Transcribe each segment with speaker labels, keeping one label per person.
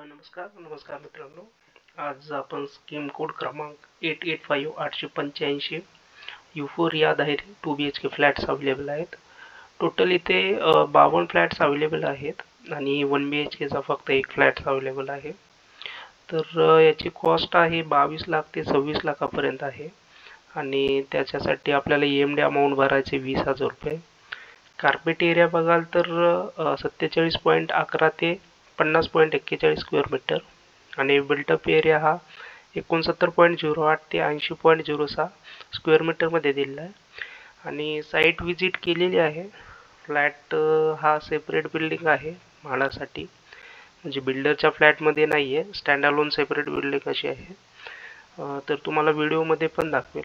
Speaker 1: नमस्कार मित्रांनो. आज आपण स्कीम कोड क्रमांक 885885 U4 या दाहेरी 2 BHK फ्लॅट्स अवेलेबल आहेत. टोटल इथे 52 फ्लॅट्स अवेलेबल आहेत आणि 1 BHKचा फक्त एक फ्लॅट अवेलेबल आहे. तर याची कॉस्ट आहे 22 लाख ते 26 लाखापर्यंत आहे आणि त्याच्यासाठी आपल्याला EMD अमाऊंट भरायचे 20,000 रुपये. कार्पेट एरिया बघाल तर 47.11 ते 50.41 स्क्वेअर मीटर आणि बिल्टअप एरिया हा 69.08 ते 80.06 स्क्वेअर मीटरमध्ये दिलेला आहे. आणि साईट व्हिजिट केलेली आहे. फ्लॅट हा सेपरेट बिल्डिंग आहे म्हाडासाठी, म्हणजे बिल्डरच्या फ्लॅटमध्ये नाही आहे, स्टँड अलोन सेपरेट बिल्डिंग अशी आहे. तर तुम्हाला व्हिडिओमध्ये पण दाखवेल.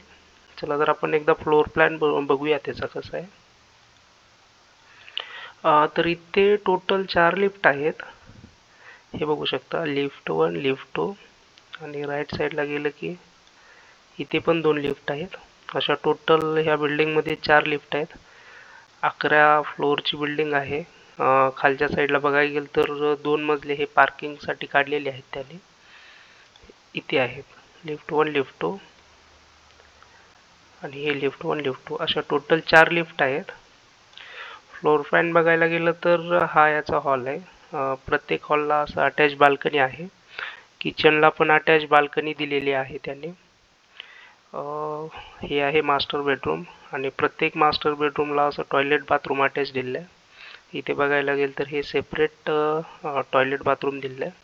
Speaker 1: चला तर आपण एकदा फ्लोर प्लॅन बघूया त्याचा कसा आहे. तर इथे टोटल 4 लिफ्ट आहेत. हे बघू शकता, लिफ्ट 1, लिफ्ट 2 आणि राईट साईडला गेलं की इथे पण 2 लिफ्ट आहेत. अशा टोटल ह्या बिल्डिंगमध्ये 4 लिफ्ट आहेत. 11 फ्लोअरची बिल्डिंग आहे. खालच्या साईडला बघायला गेलं तर 2 मजले हे पार्किंगसाठी काढलेले आहेत त्याने. इथे आहेत लिफ्ट 1, लिफ्ट 2 आणि हे लिफ्ट 1, लिफ्ट 2 अशा टोटल 4 लिफ्ट आहेत. फ्लोर प्लॅन बघायला गेलं तर हा याचा हॉल आहे. प्रत्येक हॉलला असं अटॅच बाल्कनी आहे. किचनला पण अटॅच बाल्कनी दिलेली आहे त्याने. हे आहे मास्टर बेडरूम आणि प्रत्येक मास्टर बेडरूमला असं टॉयलेट बाथरूम अटॅच दिलेलं आहे. इथे बघायला गेलं तर हे सेपरेट टॉयलेट बाथरूम दिलेलं आहे.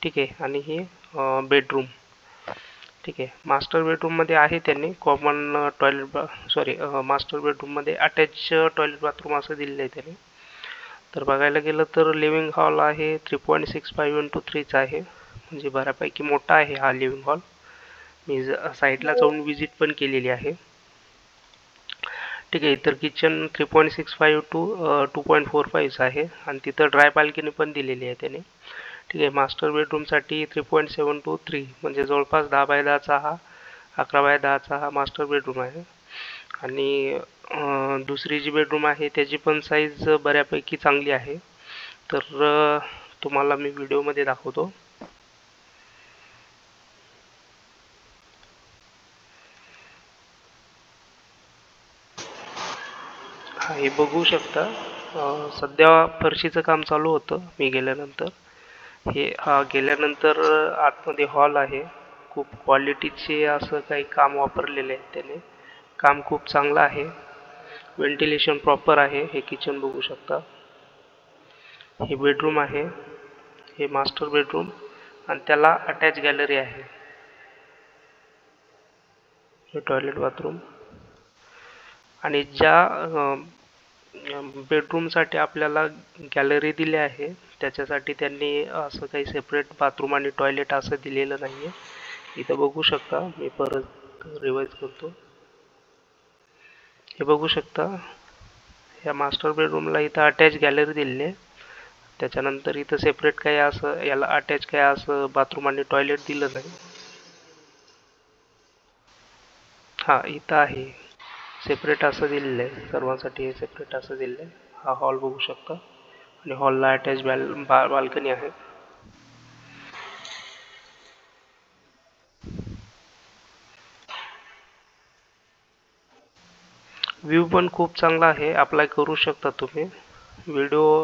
Speaker 1: ठीक आहे. आणि हे बेडरूम. ठीक आहे. मास्टर बेडरूममध्ये आहे त्यांनी कॉमन टॉयलेट मास्टर बेडरूममध्ये अटॅच टॉयलेट बाथरूम असं दिलेलं आहे त्याने. तर बघायला गेलं तर लिव्हिंग हॉल आहे 3.65 × 3 आहे, म्हणजे बऱ्यापैकी मोठा आहे हा लिव्हिंग हॉल. मी साईडला जाऊन विजिट पण केलेली आहे. ठीक आहे. तर किचन 3.65 × 2.45 आहे आणि तिथं ड्राय बाल्कनी पण दिलेली आहे त्याने. ठीक आहे. मास्टर बेडरूमसाठी 3.7 × 3 म्हणजे जवळपास 10x10चा हा 11x10चा हा मास्टर बेडरूम आहे. आणि दुसरी जी बेडरूम आहे त्याची पण साईज बऱ्यापैकी चांगली आहे. तर तुम्हाला मी व्हिडिओमध्ये दाखवतो. हे बघू शकता. सध्या फरशीचं काम चालू होतं मी गेल्यानंतर. हे गेल्यानंतर आतमध्ये हॉल आहे. खूप क्वालिटीचे असं काही काम वापरलेले आहे त्याने. काम खूप चांगलं आहे. व्हेंटिलेशन प्रॉपर आहे. हे किचन बघू शकता. हे बेडरूम आहे. हे मास्टर बेडरूम आणि त्याला अटॅच गॅलरी आहे. हे टॉयलेट बाथरूम. आणि ज्या बेडरूमसाठी आपल्याला गॅलरी दिली आहे त्याच्यासाठी त्यांनी असं काही सेपरेट बाथरूम आणि टॉयलेट असं दिलेलं नाही आहे. इथं बघू शकता. मी परत रिवाइज करतो. हे बघू शकता. या मास्टर बेडरूमला इथं अटॅच गॅलरी दिलेली आहे. त्याच्यानंतर इथं सेपरेट काही असं याला अटॅच काही असं बाथरूम आणि टॉयलेट दिलं नाही. इथं आहे सेपरेट असं दिलेलं आहे. सर्वांसाठी हे सेपरेट असं दिलेलं आहे. हा हॉल बघू शकता आणि हॉलला अटॅच बाल्कनी आहे. व्ह्यू पण खूप चांगला आहे. अप्लाय करू शकता तुम्ही. व्हिडिओ